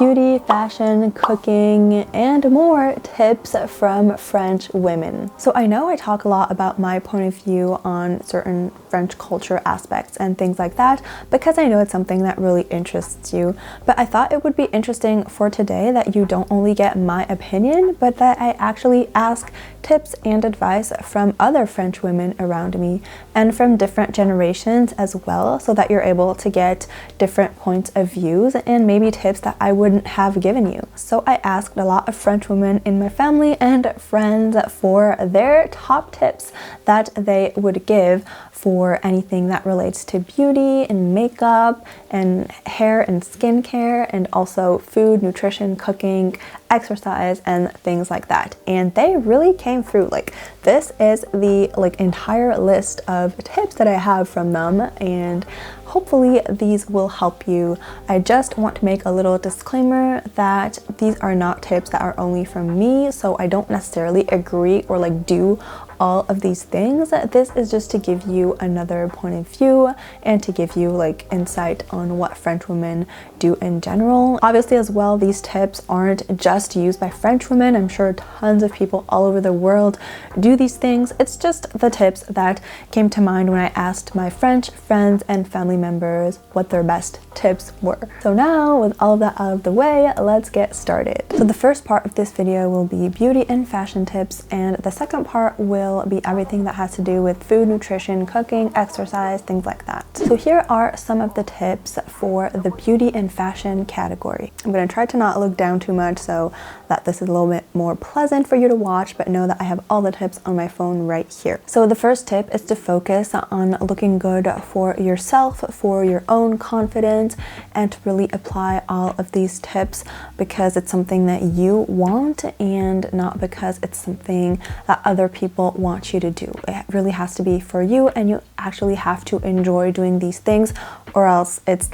beauty, fashion, cooking, and more tips from French women. So I know I talk a lot about my point of view on certain French culture aspects and things like that because I know it's something that really interests you. But I thought it would be interesting for today that you don't only get my opinion, but that I actually ask tips and advice from other French women around me and from different generations as well, so that you're able to get different points of views and maybe tips that I wouldn't have given you. So I asked a lot of French women in my family and friends for their top tips that they would give for anything that relates to beauty and makeup and hair and skincare, and also food, nutrition, cooking, exercise, and things like that. And they really came through. Like, this is the entire list of tips that I have from them, and hopefully these will help you. I just want to make a little disclaimer that these are not tips that are only from me, so I don't necessarily agree or do all of these things. This is just to give you another point of view and to give you insight on what French women do in general. Obviously as well, these tips aren't just used by French women. I'm sure tons of people all over the world do these things. It's just the tips that came to mind when I asked my French friends and family members what their best tips were. So now, with all of that out of the way, let's get started. So the first part of this video will be beauty and fashion tips, and the second part will be everything that has to do with food, nutrition, cooking, exercise, things like that. So here are some of the tips for the beauty and fashion category. I'm going to try to not look down too much so that this is a little bit more pleasant for you to watch, but know that I have all the tips on my phone right here. So the first tip is to focus on looking good for yourself, for your own confidence, and to really apply all of these tips because it's something that you want and not because it's something that other people want you to do. It really has to be for you, and you actually have to enjoy doing these things, or else it's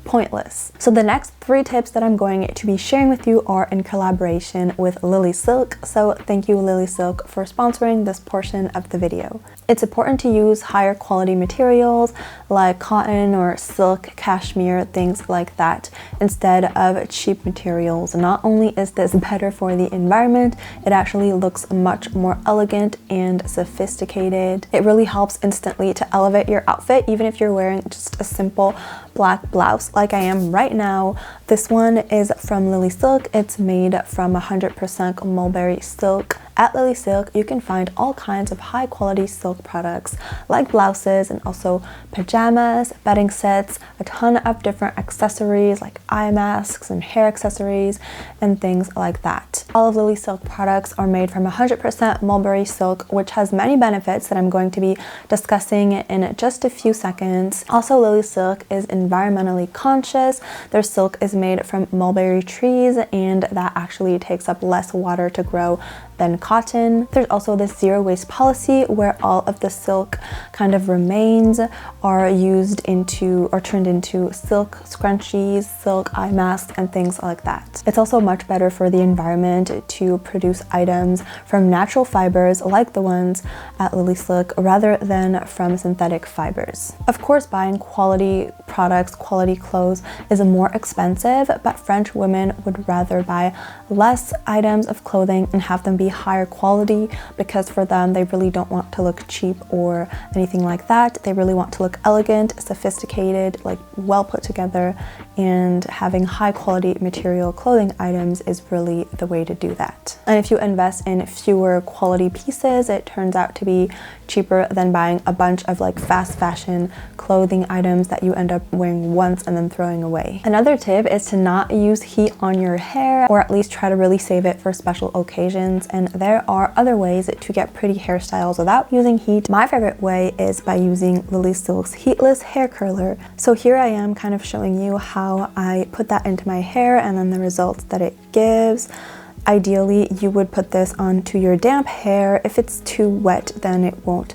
pointless. So the next 3 tips that I'm going to be sharing with you are in collaboration with Lily Silk. So thank you, Lily Silk, for sponsoring this portion of the video. It's important to use higher quality materials like cotton or silk, cashmere, things like that, instead of cheap materials. Not only is this better for the environment, it actually looks much more elegant and sophisticated. It really helps instantly to elevate your outfit, even if you're wearing just a simple black blouse like I am right now. This one is from Lily Silk. It's made from 100% mulberry silk. At Lily Silk, you can find all kinds of high quality silk products like blouses and also pajamas, bedding sets, a ton of different accessories like eye masks and hair accessories and things like that. All of Lily Silk products are made from 100% mulberry silk, which has many benefits that I'm going to be discussing in just a few seconds. Also, Lily Silk is environmentally conscious. Their silk is made from mulberry trees, and that actually takes up less water to grow than cotton. There's also this zero waste policy where all of the silk kind of remains are used into or turned into silk scrunchies, silk eye masks, and things like that. It's also much better for the environment to produce items from natural fibers like the ones at Lily Silk rather than from synthetic fibers. Of course, buying quality products, quality clothes is more expensive, but French women would rather buy less items of clothing and have them be higher quality because for them, they really don't want to look cheap or anything like that. They really want to look elegant, sophisticated, well put together, and having high quality material clothing items is really the way to do that. And if you invest in fewer quality pieces, it turns out to be cheaper than buying a bunch of fast fashion clothing items that you end up wearing once and then throwing away. Another tip is to not use heat on your hair, or at least try to really save it for special occasions. And there are other ways to get pretty hairstyles without using heat. My favorite way is by using Lily Silk's heatless hair curler. So here I am kind of showing you how I put that into my hair and then the results that it gives. Ideally, you would put this onto your damp hair. If it's too wet, then it won't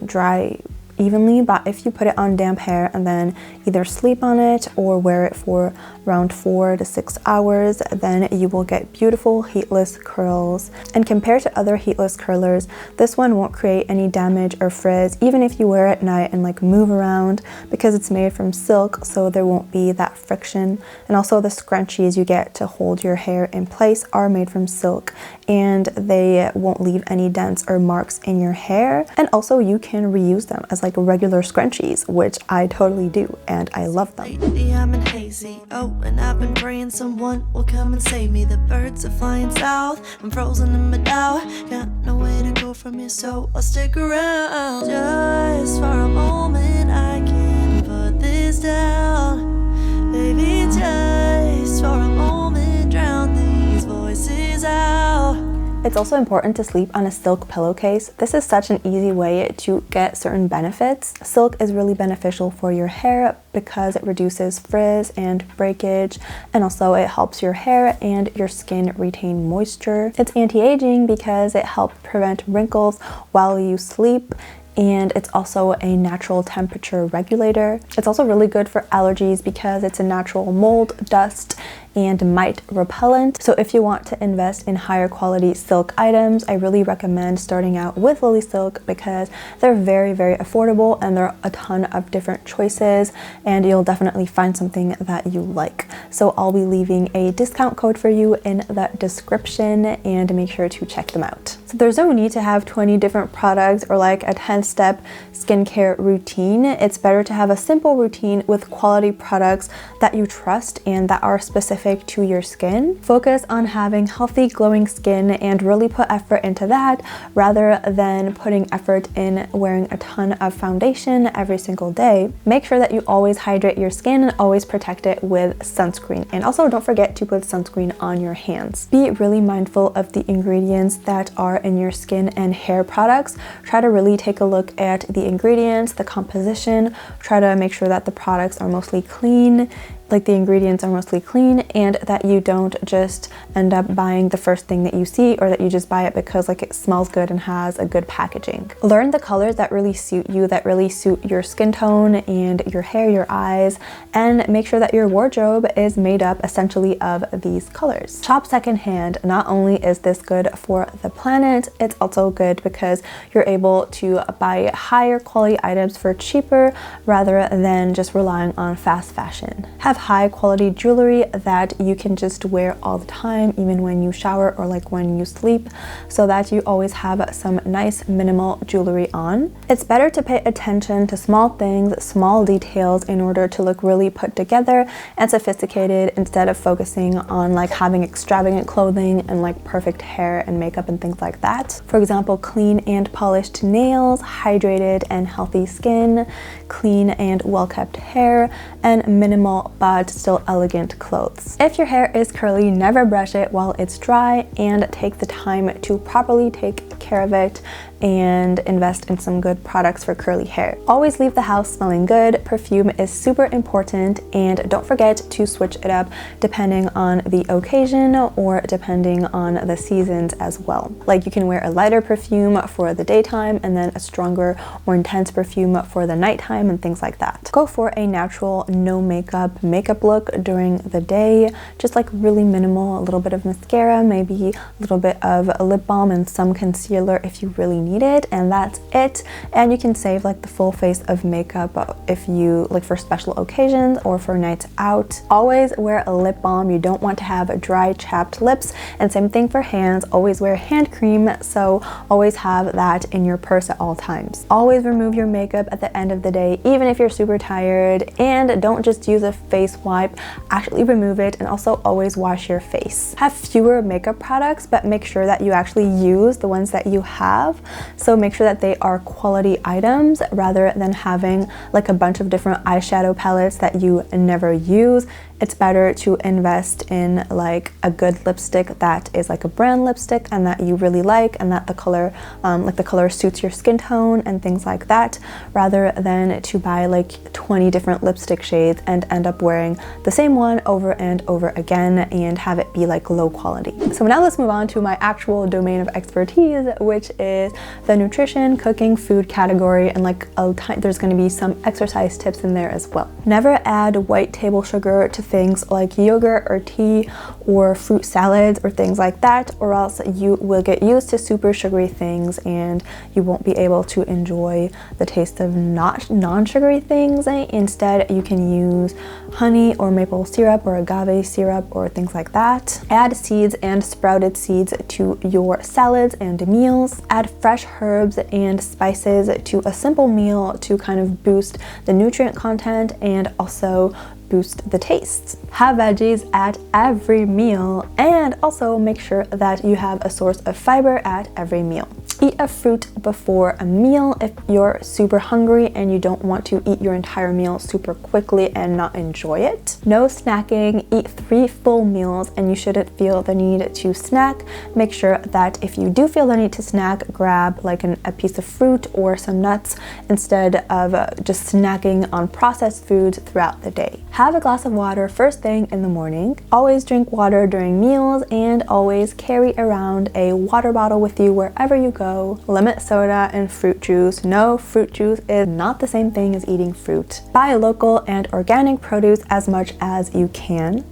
dry evenly, but if you put it on damp hair and then either sleep on it or wear it for around 4 to 6 hours, then you will get beautiful heatless curls. And compared to other heatless curlers, this one won't create any damage or frizz even if you wear it at night and like move around, because it's made from silk, so there won't be that friction. And also the scrunchies you get to hold your hair in place are made from silk, and they won't leave any dents or marks in your hair. And also you can reuse them as like regular scrunchies, which I totally do, and I love them. Lately I'm in hazy, and I've been praying someone will come and save me. The birds are flying south, I'm frozen in my doubt, got nowhere to go from here, so I'll stick around. Just for a moment I can put this down, baby, just for a moment drown these voices out. It's also important to sleep on a silk pillowcase. This is such an easy way to get certain benefits. Silk is really beneficial for your hair because it reduces frizz and breakage, and also it helps your hair and your skin retain moisture. It's anti-aging because it helps prevent wrinkles while you sleep, and it's also a natural temperature regulator. It's also really good for allergies because it's a natural mold, dust, and mite repellent. So if you want to invest in higher quality silk items, I really recommend starting out with Lily Silk because they're very, very affordable and there are a ton of different choices, and you'll definitely find something that you like. So I'll be leaving a discount code for you in the description, and make sure to check them out. So there's no need to have 20 different products or like a 10-step skincare routine. It's better to have a simple routine with quality products that you trust and that are specific to your skin. Focus on having healthy, glowing skin and really put effort into that rather than putting effort in wearing a ton of foundation every single day. Make sure that you always hydrate your skin and always protect it with sunscreen. And also don't forget to put sunscreen on your hands. Be really mindful of the ingredients that are in your skin and hair products. Try to really take a look at the ingredients, the composition. Try to make sure that the products are mostly clean, like the ingredients are mostly clean, and that you don't just end up buying the first thing that you see, or that you just buy it because like it smells good and has a good packaging. Learn the colors that really suit you, that really suit your skin tone and your hair, your eyes, and make sure that your wardrobe is made up essentially of these colors. Shop secondhand. Not only is this good for the planet, it's also good because you're able to buy higher quality items for cheaper rather than just relying on fast fashion. Have high quality jewelry that you can just wear all the time, even when you shower or like when you sleep, so that you always have some nice minimal jewelry on. It's better to pay attention to small things, small details in order to look really put together and sophisticated, instead of focusing on like having extravagant clothing and like perfect hair and makeup and things like that. For example, clean and polished nails, hydrated and healthy skin, clean and well-kept hair, and minimal but still elegant clothes. If your hair is curly, never brush it while it's dry, and take the time to properly take care of it and invest in some good products for curly hair. Always leave the house smelling good. Perfume is super important, and don't forget to switch it up depending on the occasion or depending on the seasons as well. Like you can wear a lighter perfume for the daytime and then a stronger, more intense perfume for the nighttime and things like that. Go for a natural, no makeup look during the day, just like really minimal, a little bit of mascara, maybe a little bit of lip balm and some concealer if you really need it, and that's it. And you can save like the full face of makeup if you like for special occasions or for nights out. Always wear a lip balm. You don't want to have dry, chapped lips, and same thing for hands. Always wear hand cream, so always have that in your purse at all times. Always remove your makeup at the end of the day, even if you're super tired, and don't just use a face wipe. Actually remove it, and also always wash your face. Have fewer makeup products, but make sure that you actually use the ones that you have. So make sure that they are quality items rather than having like a bunch of different eyeshadow palettes that you never use it's better to invest in like a good lipstick that is like a brand lipstick and that you really like, and that the color suits your skin tone and things like that, rather than to buy like 20 different lipstick shades and end up wearing the same one over and over again and have it be like low quality. So now let's move on to my actual domain of expertise, which is the nutrition, cooking, food category, and like there's going to be some exercise tips in there as well. Never add white table sugar to things like yogurt or tea or fruit salads or things like that, or else you will get used to super sugary things and you won't be able to enjoy the taste of non-sugary things. Instead, you can use honey or maple syrup or agave syrup or things like that. Add seeds and sprouted seeds to your salads and meals. Add fresh herbs and spices to a simple meal to kind of boost the nutrient content and also boost the taste. Have veggies at every meal, and also make sure that you have a source of fiber at every meal. Eat a fruit before a meal if you're super hungry and you don't want to eat your entire meal super quickly and not enjoy it. No snacking. Eat 3 full meals and you shouldn't feel the need to snack. Make sure that if you do feel the need to snack, grab like a piece of fruit or some nuts instead of just snacking on processed foods throughout the day. Have a glass of water first thing in the morning. Always drink water during meals, and always carry around a water bottle with you wherever you go. Limit soda and fruit juice. No, fruit juice is not the same thing as eating fruit. Buy local and organic produce as much as you can.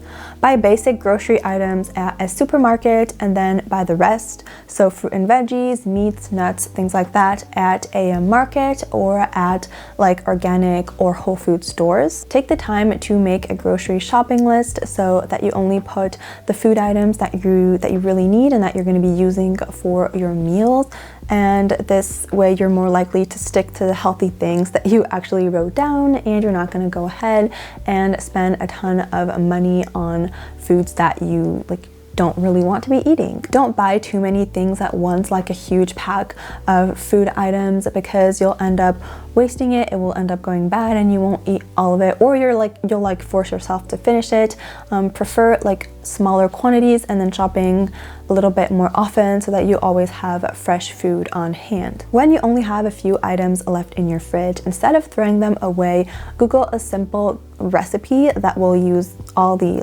Buy basic grocery items at a supermarket and then buy the rest, so fruit and veggies, meats, nuts, things like that, at a market or at like organic or whole food stores. Take the time to make a grocery shopping list so that you only put the food items that you really need and that you're going to be using for your meals. And this way you're more likely to stick to the healthy things that you actually wrote down, and you're not going to go ahead and spend a ton of money on foods that you don't really want to be eating. Don't buy too many things at once, like a huge pack of food items, because you'll end up wasting it. It will end up going bad and you won't eat all of it, or you'll force yourself to finish it. Prefer smaller quantities and then shopping a little bit more often so that you always have fresh food on hand. When you only have a few items left in your fridge, instead of throwing them away, Google a simple recipe that will use all the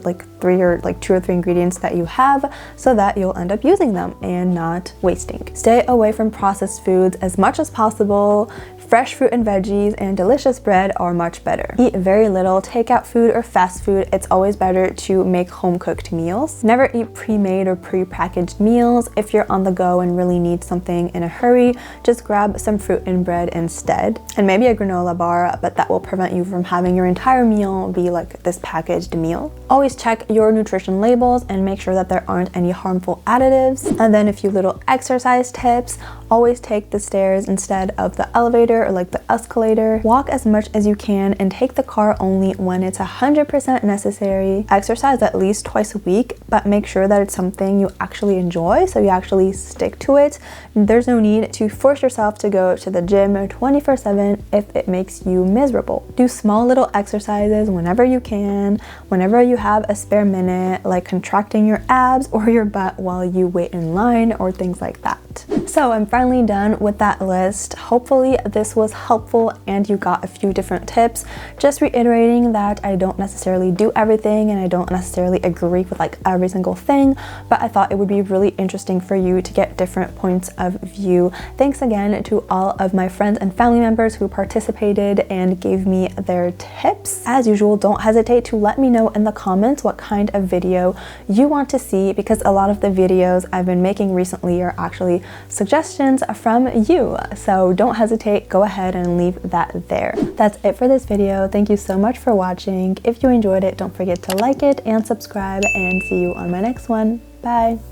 2 or 3 ingredients that you have, so that you'll end up using them and not wasting. Stay away from processed foods as much as possible. Fresh fruit and veggies and delicious bread are much better. Eat very little takeout food or fast food. It's always better to make home-cooked meals. Never eat pre-made or pre-packaged meals. If you're on the go and really need something in a hurry, just grab some fruit and bread instead, and maybe a granola bar, but that will prevent you from having your entire meal be like this packaged meal. Always check your nutrition labels and make sure that there aren't any harmful additives. And then a few little exercise tips. Always take the stairs instead of the elevator or the escalator. Walk as much as you can and take the car only when it's 100% necessary. Exercise at least twice a week, but make sure that it's something you actually enjoy, so you actually stick to it. There's no need to force yourself to go to the gym 24/7 if it makes you miserable. Do small little exercises whenever you can, whenever you have a spare minute, like contracting your abs or your butt while you wait in line or things like that. So I'm finally done with that list. Hopefully this was helpful and you got a few different tips. Just reiterating that I don't necessarily do everything and I don't necessarily agree with every single thing, but I thought it would be really interesting for you to get different points of view. Thanks again to all of my friends and family members who participated and gave me their tips. As usual, don't hesitate to let me know in the comments what kind of video you want to see, because a lot of the videos I've been making recently are actually suggestions from you. So don't hesitate, go ahead and leave that there. That's it for this video. Thank you so much for watching. If you enjoyed it, don't forget to like it and subscribe, and see you on my next one. Bye.